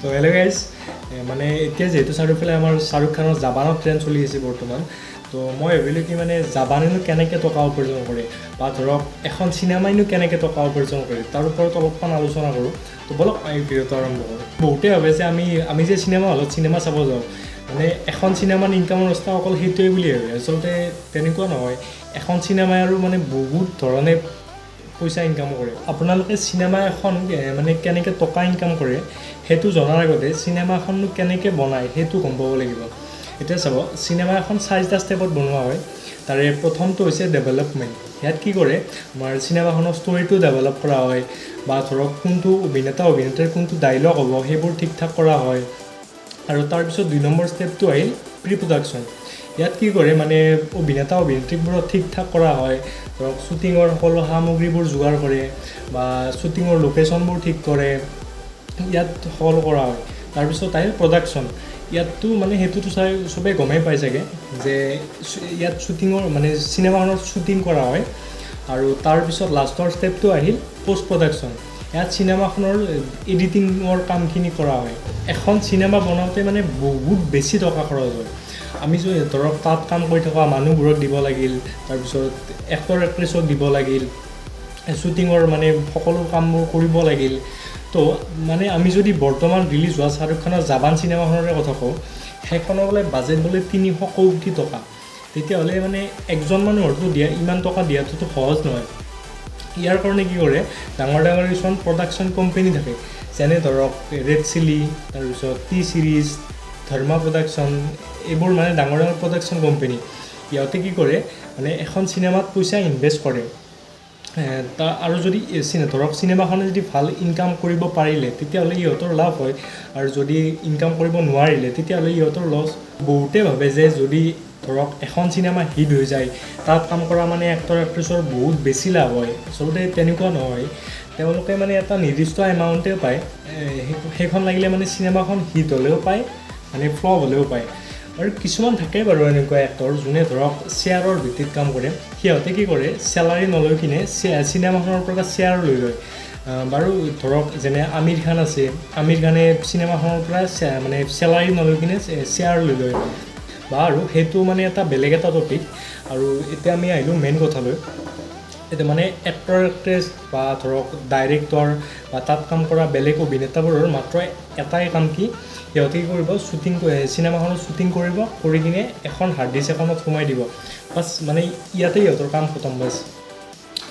তো hello' guys, মানে এতিয়া যিহেতু চাৰিওফালে আমাৰ শ্বাহৰুখ খানৰ জাৱানৰ ট্ৰেণ্ড চলি আছে বৰ্তমান। তো মই ভাবিলোঁ কি মানে জাৱানেনো কেনেকৈ টকা উপাৰ্জন কৰে বা ধৰক এখন চিনেমাইনো কেনেকৈ টকা উপাৰ্জন কৰে তাৰ ওপৰত অলপমান আলোচনা কৰোঁ। তো বলক এই ভিডিঅ'টো আৰম্ভ কৰোঁ। বহুতে ভাবে যে আমি যে চিনেমা হলত চিনেমা চাব যাওঁ, মানে এখন চিনেমাৰ ইনকামৰ ৰাস্তা অকল সেইটোৱে বুলি ভাবে। আচলতে তেনেকুৱা নহয়। এখন চিনেমাই আৰু মানে বহুত ধৰণে পইচা ইনকাম কৰে। আপোনালোকে চিনেমা এখন মানে কেনেকৈ টকা ইনকাম কৰে সেইটো জনাৰ আগতে চিনেমা এখননো কেনেকৈ বনায় সেইটো গম পাব লাগিব। এতিয়া চাব, চিনেমা এখন 4টা ষ্টেপত বনোৱা হয়। তাৰে প্ৰথমটো হৈছে ডেভেলপমেণ্ট। ইয়াত কি কৰে, আমাৰ চিনেমাখনৰ ষ্টৰিটো ডেভেলপ কৰা হয়, বা ধৰক কোনটো অভিনেত্ৰীৰ কোনটো ডাইলগ হ'ব সেইবোৰ ঠিক ঠাক কৰা হয়। আৰু তাৰপিছত 2 নম্বৰ ষ্টেপটো আহিল প্ৰি প্ৰডাকশ্যন। ইয়াত কি কৰে, মানে অভিনেত্ৰীবোৰক ঠিক ঠাক কৰা হয়। ধৰক শ্বুটিঙৰ সকলো সামগ্ৰীবোৰ যোগাৰ কৰে বা শ্বুটিঙৰ লোকেশ্যনবোৰ ঠিক কৰে, ইয়াত সকলো কৰা হয়। তাৰপিছত আহিল প্ৰডাকশ্যন। ইয়াততো মানে সেইটোতো চবেই গমেই পাই চাগে যে ইয়াত শ্বুটিঙৰ মানে চিনেমাখনত শ্বুটিং কৰা হয়। আৰু তাৰপিছত লাষ্টৰ ষ্টেপটো আহিল পষ্ট প্ৰডাকশ্যন। ইয়াত চিনেমাখনৰ এডিটিঙৰ কামখিনি কৰা হয়। এখন চিনেমা বনাওঁতে মানে বহুত বেছি টকা খৰচ হয়। আমি যদি ধৰক তাত কাম কৰি থকা মানুহবোৰক দিব লাগিল, তাৰপিছত এক্টৰ এক্ট্ৰেছক দিব লাগিল, শ্বুটিঙৰ মানে সকলো কামবোৰ কৰিব লাগিল। তো মানে আমি যদি বৰ্তমান ৰিলিজ হোৱা শ্বাহৰুখ খানৰ জাৱান চিনেমাখনৰে কথা কওঁ, সেইখনৰ বোলে বাজেট বোলে 300 কোটি টকা। তেতিয়াহ'লে মানে একজন মানুহৰতো ইমান টকা দিয়াটোতো সহজ নহয়। ইয়াৰ কাৰণে কি কৰে, ডাঙৰ কিছুমান প্ৰডাকশ্যন কোম্পানী থাকে, যেনে ধৰক ৰেড চিলি, তাৰপিছত টি চিৰিজ, ধৰ্মা প্ৰডাকশ্যন, এইবোৰ মানে ডাঙৰ প্ৰডাকশ্যন কোম্পানী। ইহঁতে কি কৰে, মানে এখন চিনেমাত পইচা ইনভেষ্ট কৰে। আৰু যদি ধৰক চিনেমাখনে যদি ভাল ইনকাম কৰিব পাৰিলে তেতিয়াহ'লে ইহঁতৰ লাভ হয়, আৰু যদি ইনকাম কৰিব নোৱাৰিলে তেতিয়াহ'লে ইহঁতৰ লছ। বহুতে ভাবে যে যদি ধৰক এখন চিনেমা হিট হৈ যায়, তাত কাম কৰা মানে এক্টৰ এক্ট্ৰেছৰ বহুত বেছি লাভ হয়। আচলতে তেনেকুৱা নহয়। তেওঁলোকে মানে এটা নিৰ্দিষ্ট এমাউণ্টে পায়। সেইখন লাগিলে মানে চিনেমাখন হিট হ'লেও পায়, মানে ফ্লপ হ'লেও পায়। আৰু কিছুমান থাকে বাৰু এনেকুৱা এক্টৰ যোনে ধৰক শ্বেয়াৰৰ ভিত্তিত কাম কৰে। সিহঁতে কি কৰে, চেলাৰী নলৈ কিনে চিনেমাখনৰ পৰা শ্বেয়াৰ লৈ লয়। বাৰু ধৰক যেনে আমিৰ খান আছে, আমিৰ খানে চিনেমাখনৰ পৰা মানে চেলাৰী নলৈ কিনে শ্বেয়াৰ লৈ লয়। বাৰু সেইটো মানে এটা বেলেগ এটা টপিক। আৰু এতিয়া আমি আহিলোঁ মেইন কথালৈ। এতিয়া মানে এক্টৰ এক্ট্ৰেছ বা ধৰক ডাইৰেক্টৰ বা তাত কাম কৰা বেলেগ অভিনেতাবোৰৰ মাত্ৰ এটাই কাম কি, সিহঁতে কি কৰিব, চিনেমাখনত শ্বুটিং কৰিব, কৰি কিনে এখন হাৰ্ড ডিস্ক এখনত সোমাই দিব বাছ। মানে ইয়াতে সিহঁতৰ কাম খতম বাছ।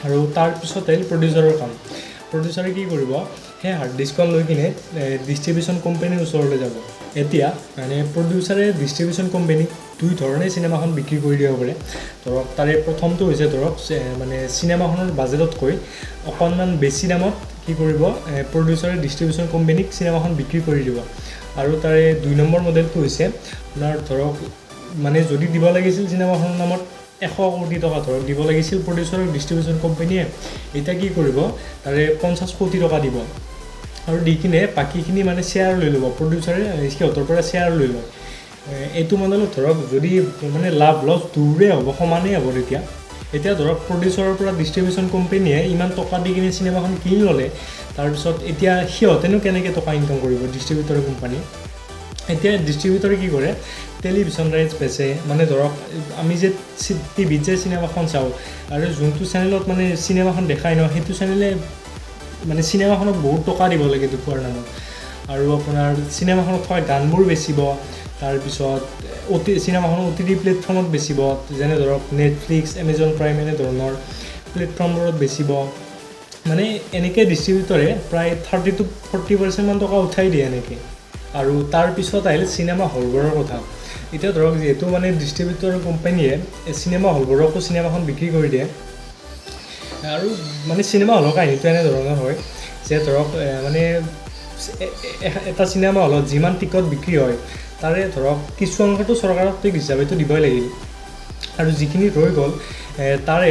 আৰু তাৰপিছত আহিল প্ৰডিউচাৰৰ কাম। প্ৰডিউচাৰে কি কৰিব, সেই হাৰ্ড ডিস্কখন লৈ কিনে ডিষ্ট্ৰিবিউশ্যন কোম্পানীৰ ওচৰলৈ যাব। এতিয়া মানে প্ৰডিউচাৰে ডিষ্ট্ৰিবিউশ্যন কোম্পানীক 2 ধৰণে চিনেমাখন বিক্ৰী কৰি দিব পাৰে। ধৰক তাৰে প্ৰথমটো হৈছে ধৰক মানে চিনেমাখনৰ বাজেটতকৈ অকণমান বেছি দামত কি কৰিব, প্ৰডিউচাৰে ডিষ্ট্ৰিবিউশ্যন কোম্পানীক চিনেমাখন বিক্ৰী কৰি দিব। আৰু তাৰে 2 নম্বৰ মডেলটো হৈছে আপোনাৰ ধৰক মানে যদি দিব লাগিছিল চিনেমাখনৰ নামত 100 কোটি টকা ধৰক দিব লাগিছিল প্ৰডিউচাৰক ডিষ্ট্ৰিবিউশ্যন কোম্পানীয়ে, এতিয়া কি কৰিব, তাৰে 50 কোটি টকা দিব। আৰু দি কিনে বাকীখিনি মানে শ্বেয়াৰ লৈ ল'ব, প্ৰডিউচাৰে সিহঁতৰ পৰা শ্বেয়াৰ লৈ লয়। এইটো মডেলত ধৰক যদি মানে লাভ লছ দুয়োৰে হ'ব, সমানেই হ'ব। এতিয়া ধৰক প্ৰডিউচাৰৰ পৰা ডিষ্ট্ৰিবিউশ্যন কোম্পানীয়ে ইমান টকা দি কিনে চিনেমাখন কিনি ল'লে, তাৰপিছত এতিয়া সিহঁতেনো কেনেকৈ টকা ইনকাম কৰিব, ডিষ্ট্ৰিবিউটৰ কোম্পানী। এতিয়া ডিষ্ট্ৰিবিউটৰে কি কৰে, টেলিভিশ্যন ৰাইটছ বেচে। মানে ধৰক আমি যে টিভিত যে চিনেমাখন চাওঁ, আৰু যোনটো চেনেলত মানে চিনেমাখন দেখাই ন, সেইটো চেনেলে মানে চিনেমাখনক বহুত টকা দিব লাগে দেখুৱাৰ নামত। আৰু আপোনাৰ চিনেমাখনত থকা গানবোৰ বেচিব, তাৰপিছত চিনেমাখন OTT প্লেটফৰ্মত বেচিব, যেনে ধৰক নেটফ্লিক্স, এমেজন প্ৰাইম এনেধৰণৰ প্লেটফৰ্মবোৰত বেচিব। মানে এনেকৈ ডিষ্ট্ৰিবিউটৰে প্ৰায় 30 to 40% টকা উঠাই দিয়ে এনেকৈ। আৰু তাৰপিছত আহিল চিনেমা হলবোৰৰ কথা। এতিয়া ধৰক যিহেতু মানে ডিষ্ট্ৰিবিউটৰ কোম্পানীয়ে চিনেমা হলবোৰকো চিনেমাখন বিক্ৰী কৰি দিয়ে। আৰু মানে চিনেমা হলৰ কাহিনীটো এনেধৰণৰ হয় যে ধৰক মানে এটা চিনেমা হলত যিমান টিকট বিক্ৰী হয় তাৰে ধৰক কিছু অংশটো চৰকাৰক টেক্স হিচাপেতো দিবই লাগিল। আৰু যিখিনি ৰৈ গ'ল তাৰে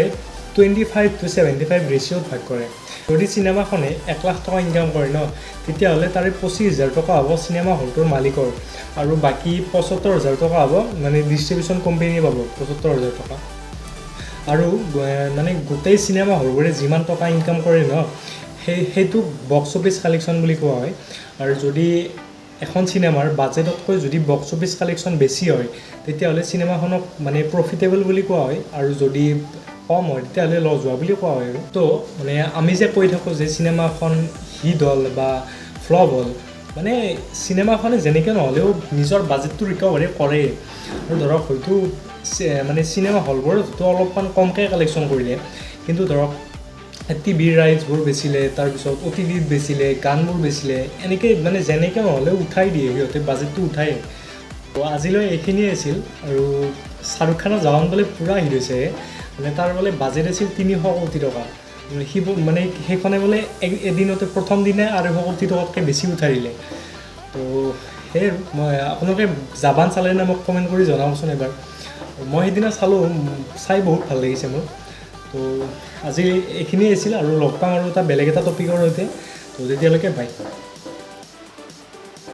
25 to 75 ৰেচিঅ'ত ভাগ কৰে। যদি চিনেমাখনে 1 লাখ টকা ইনকাম কৰে ন, তেতিয়াহ'লে তাৰে 25,000 টকা হ'ব চিনেমা হলটোৰ মালিকৰ, আৰু বাকী 75,000 টকা হ'ব মানে ডিষ্ট্ৰিবিউশ্যন কোম্পানীয়ে পাব 75,000 টকা। আৰু মানে গোটেই চিনেমা হলবোৰে যিমান টকা ইনকাম কৰে ন, সেইটো বক্স অফিচ কালেকশ্যন বুলি কোৱা হয়। আৰু যদি এখন চিনেমাৰ বাজেটতকৈ যদি বক্স অফিচ কালেকশ্যন বেছি হয় তেতিয়াহ'লে চিনেমাখনক মানে প্ৰফিটেবল বুলি কোৱা হয়, আৰু যদি কম হয় তেতিয়াহ'লে লছ হোৱা বুলি কোৱা হয়। আৰু তো মানে আমি যে কৈ থাকোঁ যে চিনেমাখন হিট হ'ল বা ফ্লপ হ'ল, মানে চিনেমাখনে যেনেকৈ নহ'লেও নিজৰ বাজেটটো ৰিকভাৰী কৰে। আৰু ধৰক হয়তো মানে চিনেমা হলবোৰতো অলপমান কমকৈ কালেকশ্যন কৰিলে, কিন্তু ধৰক টিভিৰ ৰাইটছবোৰ বেচিলে, তাৰপিছত OTTত বেচিলে, গানবোৰ বেচিলে, এনেকৈ মানে যেনেকৈ নহ'লেও উঠাই দিয়ে, সিহঁতে বাজেটটো উঠায়। তো আজিলৈ এইখিনিয়ে আছিল। আৰু শ্বাহৰুখ খানৰ জাৱান বোলে পূৰা হিট হৈছে, মানে তাৰ বোলে বাজেট আছিল 300 কোটি টকা। সি মানে সেইখনে বোলে এদিনতে প্ৰথম দিনাই 250 কোটি টকাতকৈ বেছি উঠাই দিলে। তো সেই মই আপোনালোকে জাৱান চালে নে মোক কমেণ্ট কৰি জনাবচোন এবাৰ। মই সেইদিনা চালোঁ, চাই বহুত ভাল লাগিছে মোৰ। তো আজি এইখিনিয়ে আছিল, আৰু লগ পাম আৰু এটা বেলেগ এটা টপিকৰ সৈতে। তো তেতিয়ালৈকে বাই।